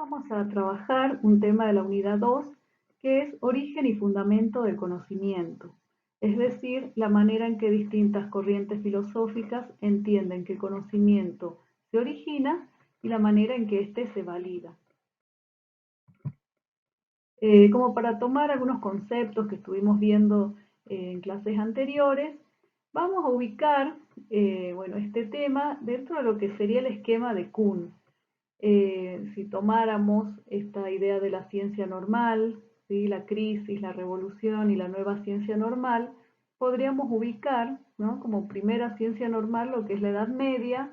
vamos a trabajar un tema de la unidad 2, que es origen y fundamento del conocimiento, es decir, la manera en que distintas corrientes filosóficas entienden que el conocimiento se origina y la manera en que éste se valida. Como para tomar algunos conceptos que estuvimos viendo en clases anteriores, vamos a ubicar este tema dentro de lo que sería el esquema de Kuhn. Si tomáramos esta idea de la ciencia normal, ¿sí? La crisis, la revolución y la nueva ciencia normal, podríamos ubicar, ¿no?, como primera ciencia normal lo que es la Edad Media,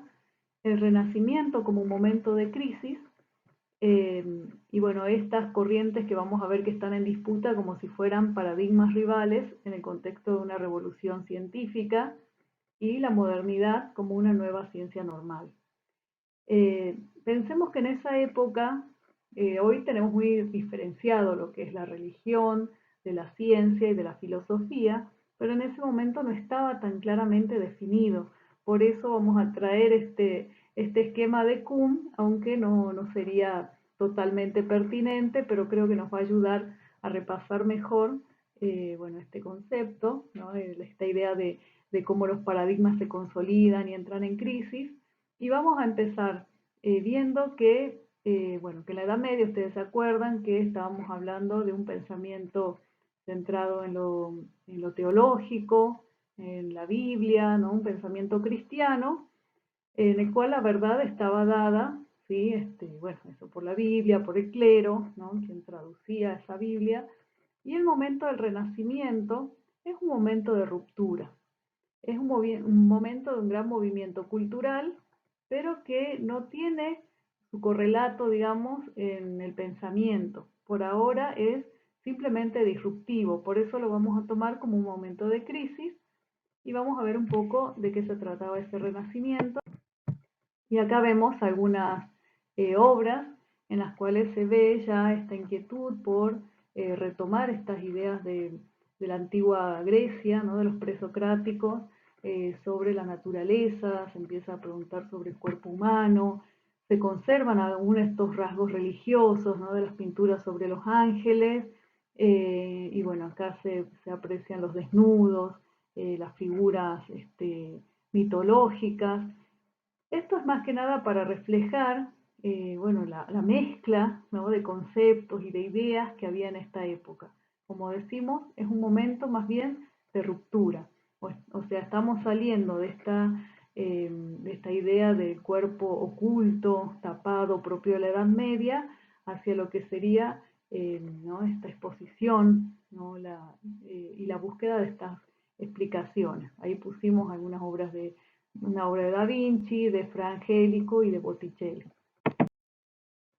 el Renacimiento como un momento de crisis, y bueno, estas corrientes que vamos a ver que están en disputa como si fueran paradigmas rivales en el contexto de una revolución científica, y la modernidad como una nueva ciencia normal. Pensemos que en esa época, hoy tenemos muy diferenciado lo que es la religión, de la ciencia y de la filosofía, pero en ese momento no estaba tan claramente definido. Por eso vamos a traer este esquema de Kuhn, aunque no sería totalmente pertinente, pero creo que nos va a ayudar a repasar mejor este concepto, ¿no?, esta idea de cómo los paradigmas se consolidan y entran en crisis. Y vamos a empezar viendo que, que en la Edad Media, ustedes se acuerdan que estábamos hablando de un pensamiento centrado en lo teológico, en la Biblia, ¿no?, un pensamiento cristiano, en el cual la verdad estaba dada, ¿sí?, eso por la Biblia, por el clero, ¿no?, quien traducía esa Biblia. Y el momento del Renacimiento es un momento de ruptura, es un momento de un gran movimiento cultural, pero que no tiene su correlato, digamos, en el pensamiento. Por ahora es simplemente disruptivo, por eso lo vamos a tomar como un momento de crisis y vamos a ver un poco de qué se trataba ese renacimiento. Y acá vemos algunas obras en las cuales se ve ya esta inquietud por retomar estas ideas de la antigua Grecia, ¿no?, de los presocráticos, sobre la naturaleza. Se empieza a preguntar sobre el cuerpo humano, se conservan aún estos rasgos religiosos, ¿no?, de las pinturas sobre los ángeles, y bueno, acá se aprecian los desnudos, las figuras mitológicas. Esto es más que nada para reflejar la mezcla, ¿no?, de conceptos y de ideas que había en esta época. Como decimos, es un momento más bien de ruptura. O sea, estamos saliendo de esta idea del cuerpo oculto, tapado, propio de la Edad Media, hacia lo que sería ¿no?, esta exposición, ¿no?, y la búsqueda de estas explicaciones. Ahí pusimos algunas obras una obra de Da Vinci, de Fra Angelico y de Botticelli.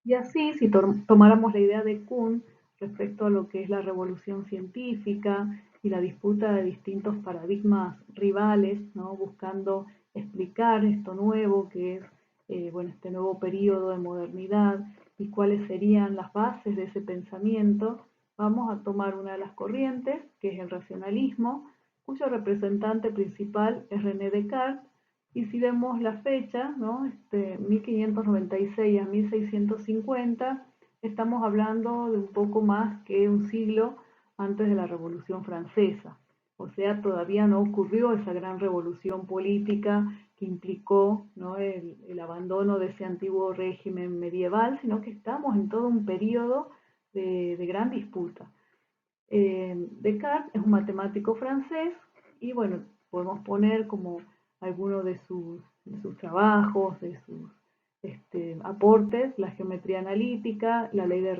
Y así, si tomáramos la idea de Kuhn respecto a lo que es la revolución científica y la disputa de distintos paradigmas rivales, ¿no?, buscando explicar esto nuevo que es este nuevo periodo de modernidad y cuáles serían las bases de ese pensamiento, vamos a tomar una de las corrientes, que es el racionalismo, cuyo representante principal es René Descartes. Y si vemos la fecha, ¿no?, 1596 a 1650, estamos hablando de un poco más que un siglo antes de la Revolución Francesa. O sea, todavía no ocurrió esa gran revolución política que implicó, ¿no?, el abandono de ese antiguo régimen medieval, sino que estamos en todo un periodo de gran disputa. Descartes es un matemático francés y bueno, podemos poner como algunos de sus trabajos, de sus aportes, la geometría analítica, la ley de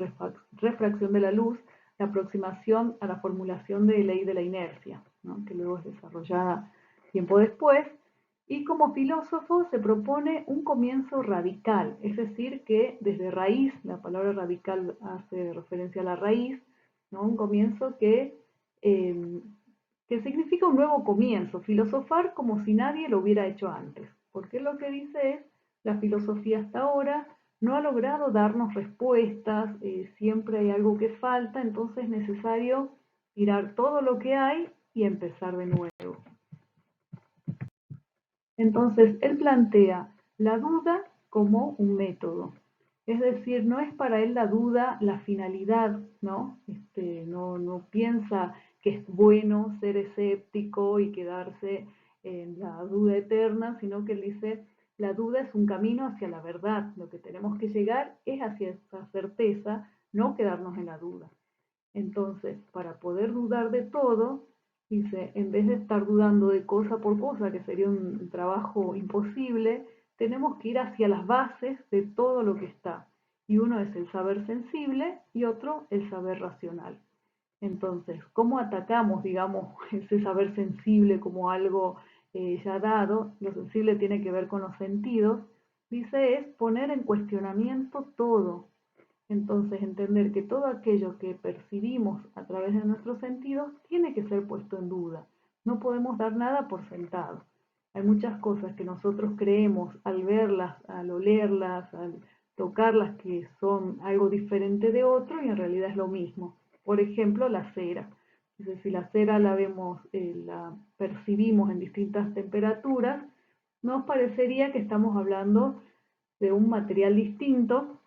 refracción de la luz, la aproximación a la formulación de ley de la inercia, ¿no?, que luego es desarrollada tiempo después. Y como filósofo se propone un comienzo radical, es decir, que desde raíz, la palabra radical hace referencia a la raíz, ¿no?, un comienzo que significa un nuevo comienzo, filosofar como si nadie lo hubiera hecho antes, porque lo que dice es, la filosofía hasta ahora no ha logrado darnos respuestas, siempre hay algo que falta, entonces es necesario tirar todo lo que hay y empezar de nuevo. Entonces, él plantea la duda como un método, Es decir, no es para él la duda la finalidad, ¿no? No piensa que es bueno ser escéptico y quedarse en la duda eterna, sino que él dice, la duda es un camino hacia la verdad, lo que tenemos que llegar es hacia esa certeza, no quedarnos en la duda. Entonces, para poder dudar de todo, dice, en vez de estar dudando de cosa por cosa, que sería un trabajo imposible, tenemos que ir hacia las bases de todo lo que está. Y uno es el saber sensible y otro el saber racional. Entonces, ¿cómo atacamos, digamos, ese saber sensible como algo ya dado? Lo sensible tiene que ver con los sentidos. Dice, es poner en cuestionamiento todo, entonces, entender que todo aquello que percibimos a través de nuestros sentidos tiene que ser puesto en duda. No podemos dar nada por sentado. Hay muchas cosas que nosotros creemos al verlas, al olerlas, al tocarlas, que son algo diferente de otro y en realidad es lo mismo. Por ejemplo, la cera. Entonces, si la cera la vemos, la percibimos en distintas temperaturas, nos parecería que estamos hablando de un material distinto,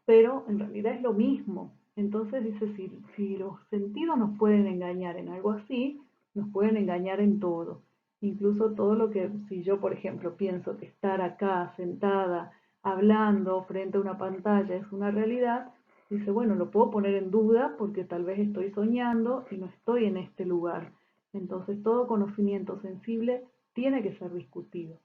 pero en realidad es lo mismo. Entonces dice, si los sentidos nos pueden engañar en algo así, nos pueden engañar en todo. Incluso todo lo que, si yo por ejemplo pienso que estar acá sentada, hablando frente a una pantalla es una realidad, dice, bueno, lo puedo poner en duda porque tal vez estoy soñando y no estoy en este lugar. Entonces todo conocimiento sensible tiene que ser discutido.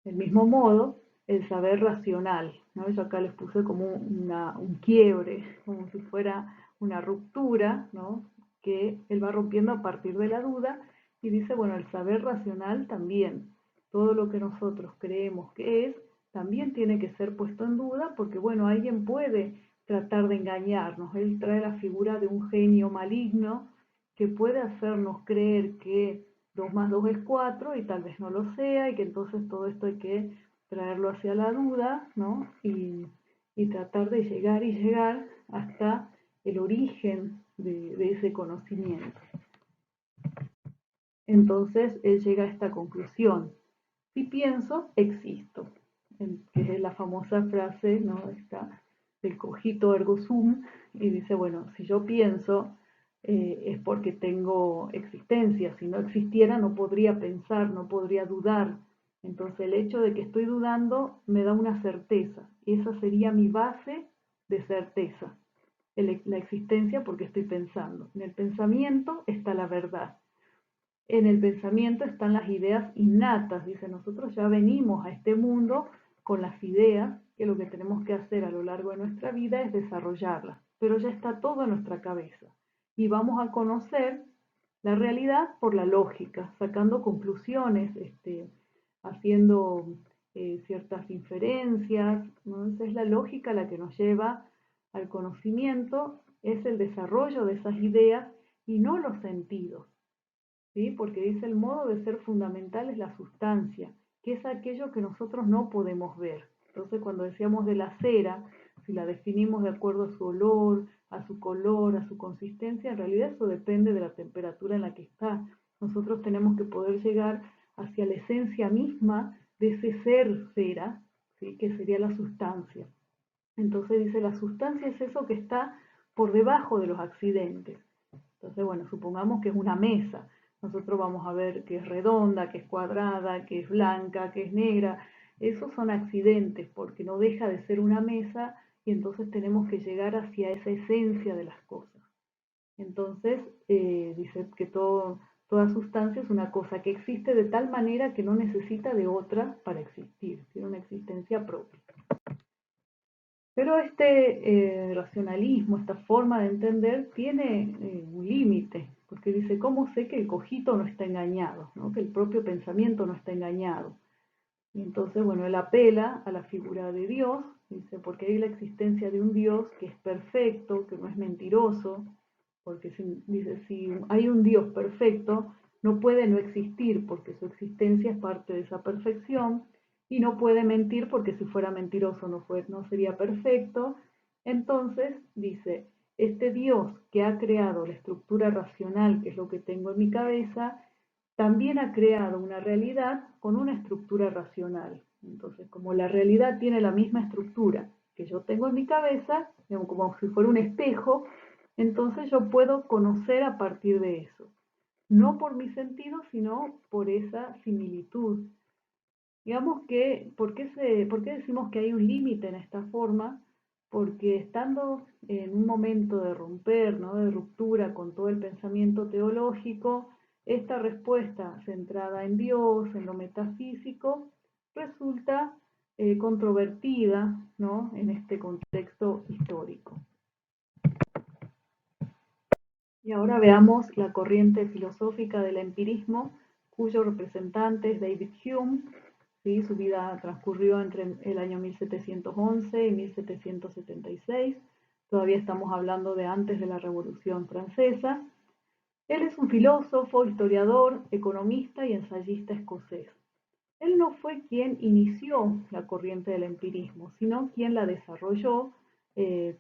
Del mismo modo, el saber racional, ¿no? Yo acá les puse como un quiebre, como si fuera una ruptura, ¿no? Que él va rompiendo a partir de la duda y dice, bueno, el saber racional también, todo lo que nosotros creemos que es, también tiene que ser puesto en duda porque, bueno, alguien puede tratar de engañarnos. Él trae la figura de un genio maligno que puede hacernos creer que 2 más 2 es 4 y tal vez no lo sea y que entonces todo esto hay que traerlo hacia la duda, ¿no? Y tratar de llegar y llegar hasta el origen de ese conocimiento. Entonces él llega a esta conclusión. Si pienso, existo. Que es la famosa frase, ¿no? Esta, del cogito ergo sum, y dice, bueno, si yo pienso es porque tengo existencia, si no existiera no podría pensar, no podría dudar. Entonces el hecho de que estoy dudando me da una certeza, y esa sería mi base de certeza, la existencia porque estoy pensando. En el pensamiento está la verdad. En el pensamiento están las ideas innatas, dice, nosotros ya venimos a este mundo con las ideas, que lo que tenemos que hacer a lo largo de nuestra vida es desarrollarlas, pero ya está todo en nuestra cabeza. Y vamos a conocer la realidad por la lógica, sacando conclusiones, haciendo ciertas inferencias, ¿no? Entonces es la lógica la que nos lleva al conocimiento, es el desarrollo de esas ideas y no los sentidos. ¿Sí? Porque dice el modo de ser fundamental es la sustancia, que es aquello que nosotros no podemos ver. Entonces, cuando decíamos de la cera, si la definimos de acuerdo a su olor, a su color, a su consistencia, en realidad eso depende de la temperatura en la que está. Nosotros tenemos que poder llegar hacia la esencia misma de ese ser cera, ¿sí? Que sería la sustancia. Entonces dice, la sustancia es eso que está por debajo de los accidentes. Entonces, bueno, supongamos que es una mesa. Nosotros vamos a ver que es redonda, que es cuadrada, que es blanca, que es negra. Esos son accidentes porque no deja de ser una mesa y entonces tenemos que llegar hacia esa esencia de las cosas. Entonces, dice que toda sustancia es una cosa que existe de tal manera que no necesita de otra para existir, tiene una existencia propia. Pero este racionalismo, esta forma de entender, tiene un límite, porque dice, ¿cómo sé que el cogito no está engañado? ¿No? Que el propio pensamiento no está engañado. Y entonces, bueno, él apela a la figura de Dios, dice, porque hay la existencia de un Dios que es perfecto, que no es mentiroso, porque dice, si hay un Dios perfecto, no puede no existir, porque su existencia es parte de esa perfección, y no puede mentir, porque si fuera mentiroso no sería perfecto. Entonces, dice, este Dios que ha creado la estructura racional, que es lo que tengo en mi cabeza, también ha creado una realidad con una estructura racional. Entonces, como la realidad tiene la misma estructura que yo tengo en mi cabeza, digamos, como si fuera un espejo, entonces yo puedo conocer a partir de eso. No por mi sentido, sino por esa similitud. Digamos que, ¿por qué decimos que hay un límite en esta forma? Porque estando en un momento de romper, ¿no? De ruptura con todo el pensamiento teológico, esta respuesta centrada en Dios, en lo metafísico, resulta controvertida, ¿no? En este contexto histórico. Y ahora veamos la corriente filosófica del empirismo, cuyo representante es David Hume. ¿Sí? Su vida transcurrió entre el año 1711 y 1776. Todavía estamos hablando de antes de la Revolución Francesa. Él es un filósofo, historiador, economista y ensayista escocés. Él no fue quien inició la corriente del empirismo, sino quien la desarrolló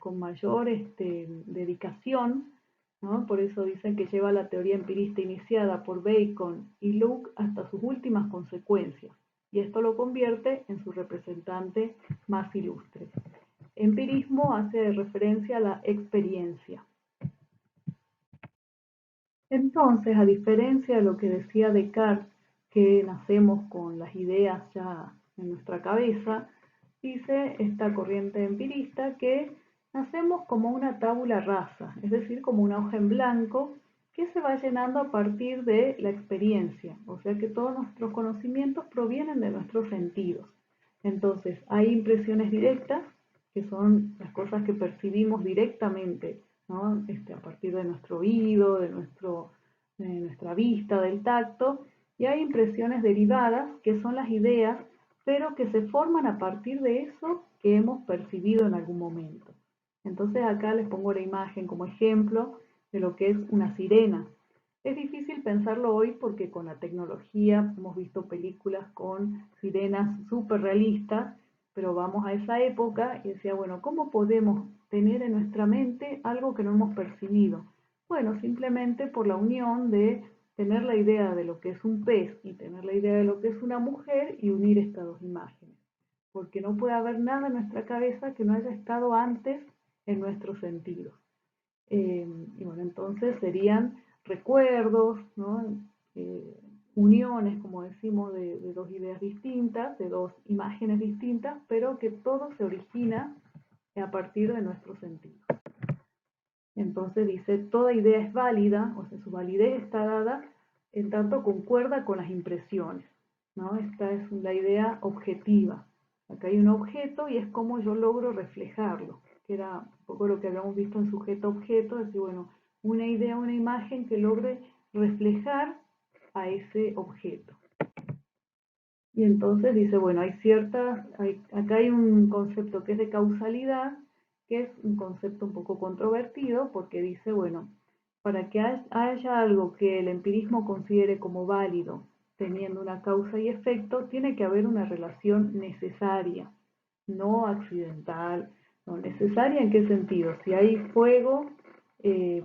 con mayor dedicación, ¿no? Por eso dicen que lleva la teoría empirista iniciada por Bacon y Locke hasta sus últimas consecuencias, y esto lo convierte en su representante más ilustre. Empirismo hace referencia a la experiencia. Entonces, a diferencia de lo que decía Descartes, que nacemos con las ideas ya en nuestra cabeza, dice esta corriente empirista que nacemos como una tabula rasa, es decir, como una hoja en blanco que se va llenando a partir de la experiencia, o sea que todos nuestros conocimientos provienen de nuestros sentidos. Entonces, hay impresiones directas, que son las cosas que percibimos directamente, ¿no? A partir de nuestro oído, de nuestra vista, del tacto, y hay impresiones derivadas, que son las ideas, pero que se forman a partir de eso que hemos percibido en algún momento. Entonces acá les pongo la imagen como ejemplo de lo que es una sirena. Es difícil pensarlo hoy porque con la tecnología hemos visto películas con sirenas súper realistas, pero vamos a esa época y decía, bueno, ¿cómo podemos tener en nuestra mente algo que no hemos percibido? Bueno, simplemente por la unión de tener la idea de lo que es un pez y tener la idea de lo que es una mujer y unir estas dos imágenes. Porque no puede haber nada en nuestra cabeza que no haya estado antes en nuestros sentidos. Y bueno, entonces serían recuerdos, ¿no? Uniones, como decimos, de dos ideas distintas, de dos imágenes distintas, pero que todo se origina a partir de nuestros sentidos. Entonces dice, toda idea es válida, o sea, su validez está dada en tanto concuerda con las impresiones, ¿no? Esta es la idea objetiva. Acá hay un objeto y es como yo logro reflejarlo, que era un poco lo que habíamos visto en sujeto-objeto, es decir, bueno, una idea, una imagen que logre reflejar a ese objeto. Y entonces dice, bueno, acá hay un concepto que es de causalidad, que es un concepto un poco controvertido, porque dice, bueno, para que haya algo que el empirismo considere como válido, teniendo una causa y efecto, tiene que haber una relación necesaria, no accidental. No, necesaria en qué sentido? Si hay fuego,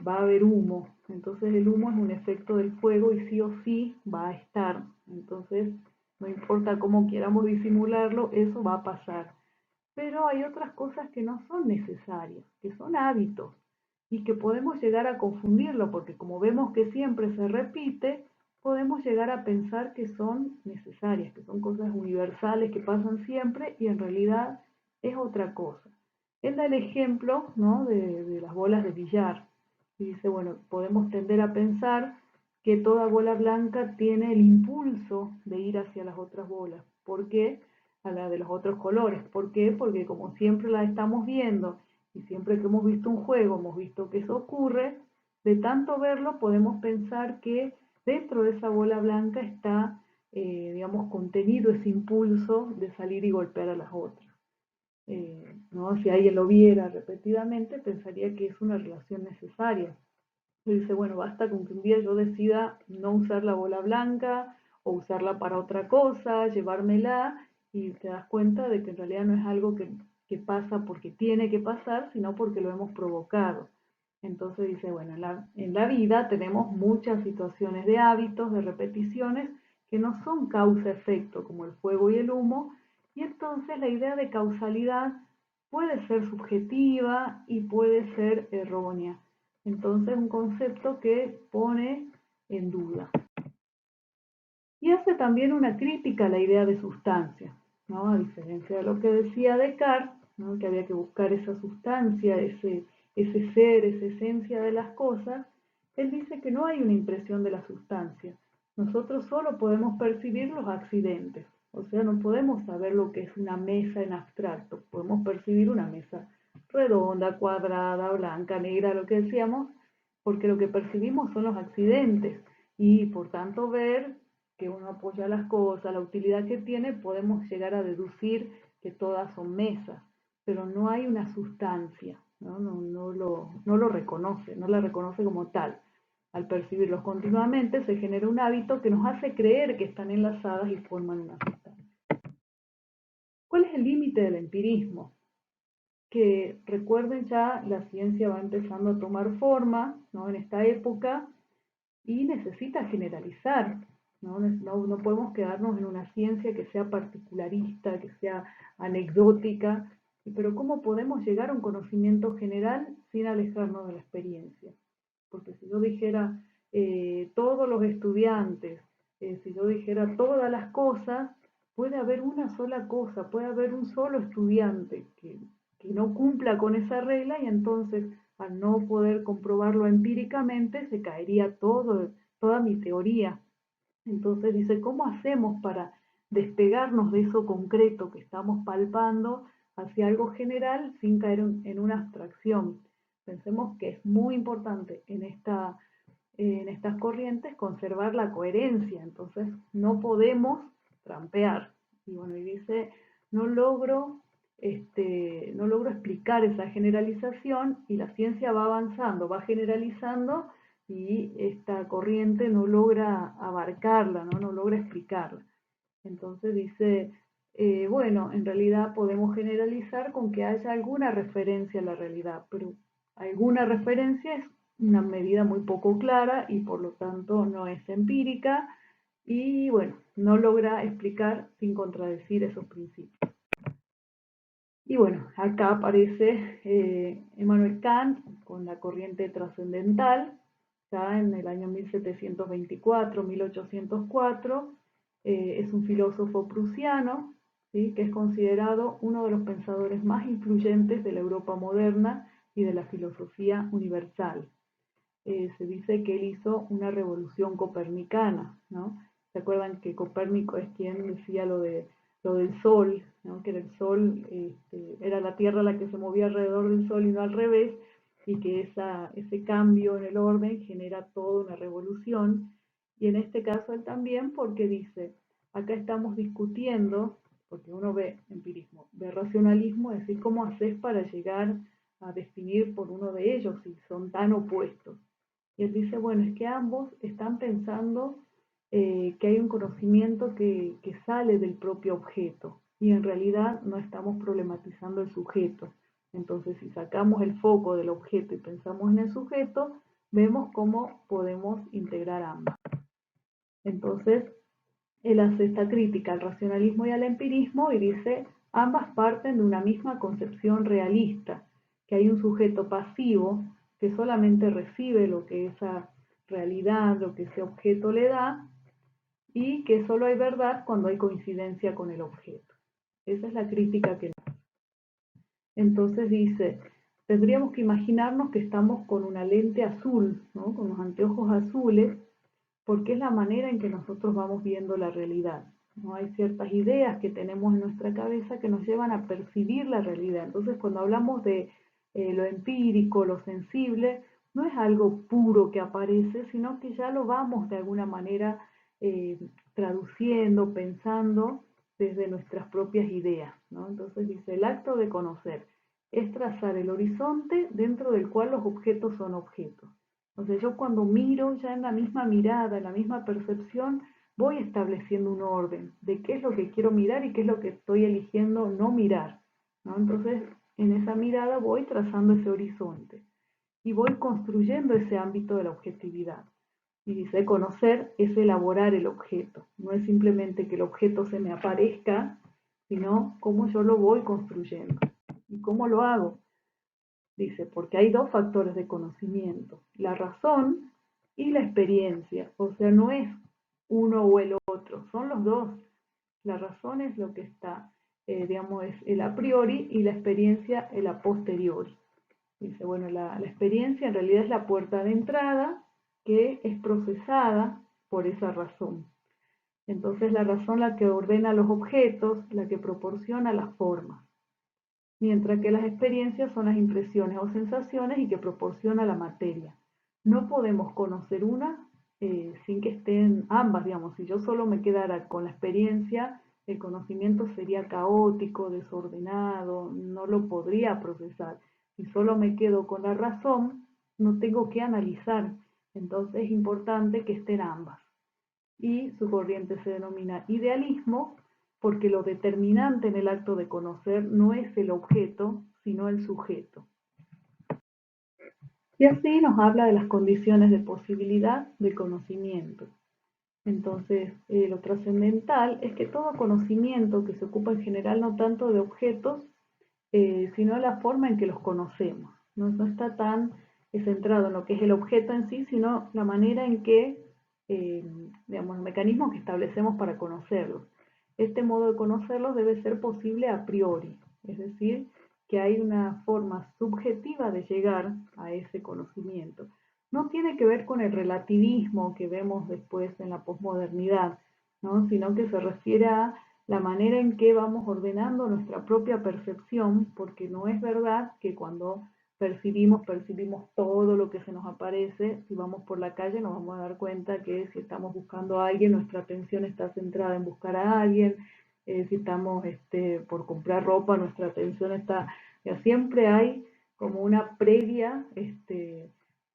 va a haber humo. Entonces el humo es un efecto del fuego y sí o sí va a estar. Entonces, no importa cómo queramos disimularlo, eso va a pasar. Pero hay otras cosas que no son necesarias, que son hábitos y que podemos llegar a confundirlo, porque como vemos que siempre se repite, podemos llegar a pensar que son necesarias, que son cosas universales que pasan siempre y en realidad es otra cosa. Él da el ejemplo, ¿no? de las bolas de billar y dice, bueno, podemos tender a pensar que toda bola blanca tiene el impulso de ir hacia las otras bolas. ¿Por qué? A la de los otros colores. ¿Por qué? Porque como siempre la estamos viendo y siempre que hemos visto un juego hemos visto que eso ocurre, de tanto verlo podemos pensar que dentro de esa bola blanca está, digamos, contenido ese impulso de salir y golpear a las otras. ¿No? Si alguien lo viera repetidamente, pensaría que es una relación necesaria. Y dice, bueno, basta con que un día yo decida no usar la bola blanca o usarla para otra cosa, llevármela, y te das cuenta de que en realidad no es algo que pasa porque tiene que pasar, sino porque lo hemos provocado. Entonces dice, bueno, en la vida tenemos muchas situaciones de hábitos, de repeticiones, que no son causa-efecto, como el fuego y el humo, y entonces la idea de causalidad puede ser subjetiva y puede ser errónea. Entonces, un concepto que pone en duda. Y hace también una crítica a la idea de sustancia, ¿no? A diferencia de lo que decía Descartes, ¿no? Que había que buscar esa sustancia, ese ser, esa esencia de las cosas, él dice que no hay una impresión de la sustancia. Nosotros solo podemos percibir los accidentes, o sea, no podemos saber lo que es una mesa en abstracto, podemos percibir una mesa redonda, cuadrada, blanca, negra, lo que decíamos, porque lo que percibimos son los accidentes y por tanto ver que uno apoya las cosas, la utilidad que tiene, podemos llegar a deducir que todas son mesas, pero no hay una sustancia, ¿no? No lo reconoce, no la reconoce como tal. Al percibirlos continuamente se genera un hábito que nos hace creer que están enlazadas y forman una sustancia. ¿Cuál es el límite del empirismo? Que recuerden ya, la ciencia va empezando a tomar forma, ¿no? En esta época y necesita generalizar. No podemos quedarnos en una ciencia que sea particularista, que sea anecdótica, pero ¿cómo podemos llegar a un conocimiento general sin alejarnos de la experiencia? Porque si yo dijera todos los estudiantes, si yo dijera todas las cosas, puede haber una sola cosa, puede haber un solo estudiante que no cumpla con esa regla y entonces al no poder comprobarlo empíricamente se caería toda mi teoría. Entonces dice, ¿cómo hacemos para despegarnos de eso concreto que estamos palpando hacia algo general sin caer en una abstracción? Pensemos que es muy importante en estas corrientes conservar la coherencia, entonces no podemos trampear. Y bueno, y dice, no logro, no logro explicar esa generalización y la ciencia va avanzando, va generalizando y esta corriente no logra abarcarla, no logra explicarla. Entonces dice, bueno, en realidad podemos generalizar con que haya alguna referencia a la realidad, pero alguna referencia es una medida muy poco clara y por lo tanto no es empírica y bueno, no logra explicar sin contradecir esos principios. Y bueno, acá aparece Immanuel Kant con la corriente trascendental, ya en el año 1724-1804, es un filósofo prusiano, ¿sí? Que es considerado uno de los pensadores más influyentes de la Europa moderna y de la filosofía universal. Se dice que él hizo una revolución copernicana, ¿no? ¿Se acuerdan que Copérnico es quien decía lo del Sol, ¿no? Que era el Sol, era la Tierra la que se movía alrededor del Sol y no al revés, y que ese cambio en el orden genera toda una revolución? Y en este caso él también, porque dice, acá estamos discutiendo, porque uno ve empirismo, ve racionalismo, es decir, cómo haces para llegar a definir por uno de ellos si son tan opuestos. Y él dice, bueno, es que ambos están pensando que hay un conocimiento que sale del propio objeto y en realidad no estamos problematizando el sujeto. Entonces, si sacamos el foco del objeto y pensamos en el sujeto, vemos cómo podemos integrar ambas. Entonces, él hace esta crítica al racionalismo y al empirismo y dice, ambas parten de una misma concepción realista, que hay un sujeto pasivo que solamente recibe lo que esa realidad, lo que ese objeto le da, y que solo hay verdad cuando hay coincidencia con el objeto. Esa es la crítica que hace. Entonces dice, tendríamos que imaginarnos que estamos con una lente azul, ¿no? Con los anteojos azules, porque es la manera en que nosotros vamos viendo la realidad. ¿No? Hay ciertas ideas que tenemos en nuestra cabeza que nos llevan a percibir la realidad. Entonces, cuando hablamos de lo empírico, lo sensible, no es algo puro que aparece, sino que ya lo vamos de alguna manera traduciendo, pensando desde nuestras propias ideas, ¿no? Entonces dice, el acto de conocer es trazar el horizonte dentro del cual los objetos son objetos. Entonces yo cuando miro, ya en la misma mirada, en la misma percepción, voy estableciendo un orden de qué es lo que quiero mirar y qué es lo que estoy eligiendo no mirar, ¿no? Entonces en esa mirada voy trazando ese horizonte y voy construyendo ese ámbito de la objetividad. Y dice, conocer es elaborar el objeto, no es simplemente que el objeto se me aparezca, sino cómo yo lo voy construyendo. ¿Y cómo lo hago? Dice, porque hay dos factores de conocimiento, la razón y la experiencia. O sea, no es uno o el otro, son los dos. La razón es lo que está, digamos, es el a priori y la experiencia el a posteriori. Dice, bueno, la experiencia en realidad es la puerta de entrada que es procesada por esa razón. Entonces la razón la que ordena los objetos, la que proporciona las formas, mientras que las experiencias son las impresiones o sensaciones y que proporciona la materia. No podemos conocer una sin que estén ambas, digamos. Si yo solo me quedara con la experiencia, el conocimiento sería caótico, desordenado, no lo podría procesar. Si solo me quedo con la razón, no tengo que analizar. Entonces es importante que estén ambas. Y su corriente se denomina idealismo porque lo determinante en el acto de conocer no es el objeto, sino el sujeto. Y así nos habla de las condiciones de posibilidad del conocimiento. Entonces, lo trascendental es que todo conocimiento que se ocupa en general no tanto de objetos, sino de la forma en que los conocemos. No está tan centrado en lo que es el objeto en sí, sino la manera en que, digamos, los mecanismos que establecemos para conocerlos. Este modo de conocerlos debe ser posible a priori, es decir, que hay una forma subjetiva de llegar a ese conocimiento. No tiene que ver con el relativismo que vemos después en la posmodernidad, ¿no? Sino que se refiere a la manera en que vamos ordenando nuestra propia percepción, porque no es verdad que cuando percibimos todo lo que se nos aparece. Si vamos por la calle nos vamos a dar cuenta que si estamos buscando a alguien, nuestra atención está centrada en buscar a alguien. Si estamos por comprar ropa, nuestra atención está... Ya siempre hay como una previa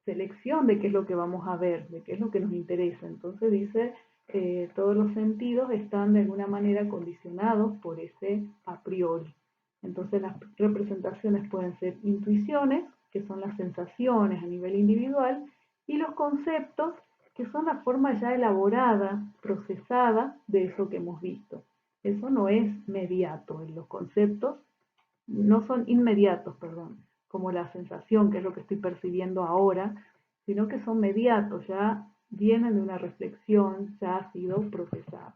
selección de qué es lo que vamos a ver, de qué es lo que nos interesa. Entonces dice, todos los sentidos están de alguna manera condicionados por ese a priori. Entonces las representaciones pueden ser intuiciones, que son las sensaciones a nivel individual, y los conceptos, que son la forma ya elaborada, procesada de eso que hemos visto. Eso no es mediato, los conceptos no son inmediatos, perdón, como la sensación, que es lo que estoy percibiendo ahora, sino que son mediatos, ya vienen de una reflexión, ya ha sido procesado.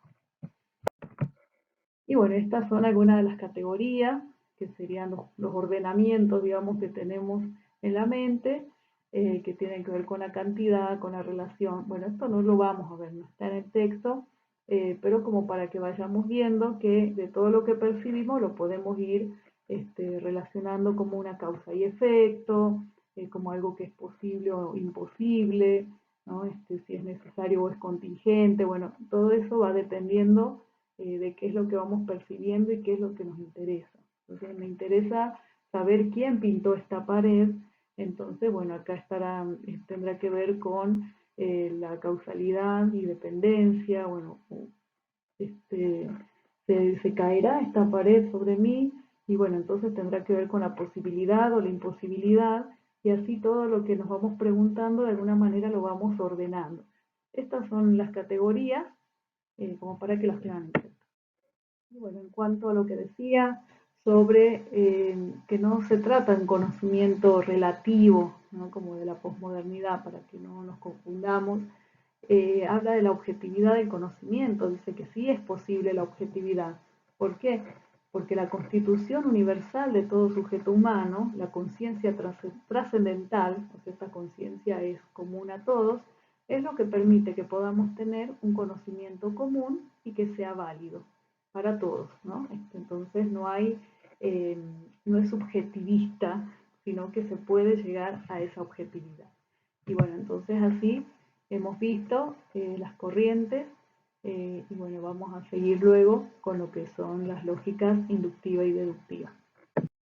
Y bueno, estas son algunas de las categorías, que serían los ordenamientos, digamos, que tenemos en la mente, que tienen que ver con la cantidad, con la relación. Bueno, esto no lo vamos a ver, no está en el texto, pero como para que vayamos viendo que de todo lo que percibimos lo podemos ir relacionando como una causa y efecto, como algo que es posible o imposible, ¿no? Si es necesario o es contingente. Bueno, todo eso va dependiendo de qué es lo que vamos percibiendo y qué es lo que nos interesa. Entonces me interesa saber quién pintó esta pared, entonces bueno, acá estará, tendrá que ver con la causalidad y dependencia. Bueno, se caerá esta pared sobre mí, y bueno, entonces tendrá que ver con la posibilidad o la imposibilidad, y así todo lo que nos vamos preguntando de alguna manera lo vamos ordenando. Estas son las categorías, como para que las tengan en cuenta. Y bueno, en cuanto a lo que decía sobre que no se trata de un conocimiento relativo, ¿no? Como de la posmodernidad, para que no nos confundamos, habla de la objetividad del conocimiento, dice que sí es posible la objetividad. ¿Por qué? Porque la constitución universal de todo sujeto humano, la conciencia trascendental, o sea, esta conciencia es común a todos, es lo que permite que podamos tener un conocimiento común y que sea válido para todos, ¿no? Entonces no es subjetivista, sino que se puede llegar a esa objetividad. Y bueno, entonces así hemos visto las corrientes, y bueno, vamos a seguir luego con lo que son las lógicas inductiva y deductiva.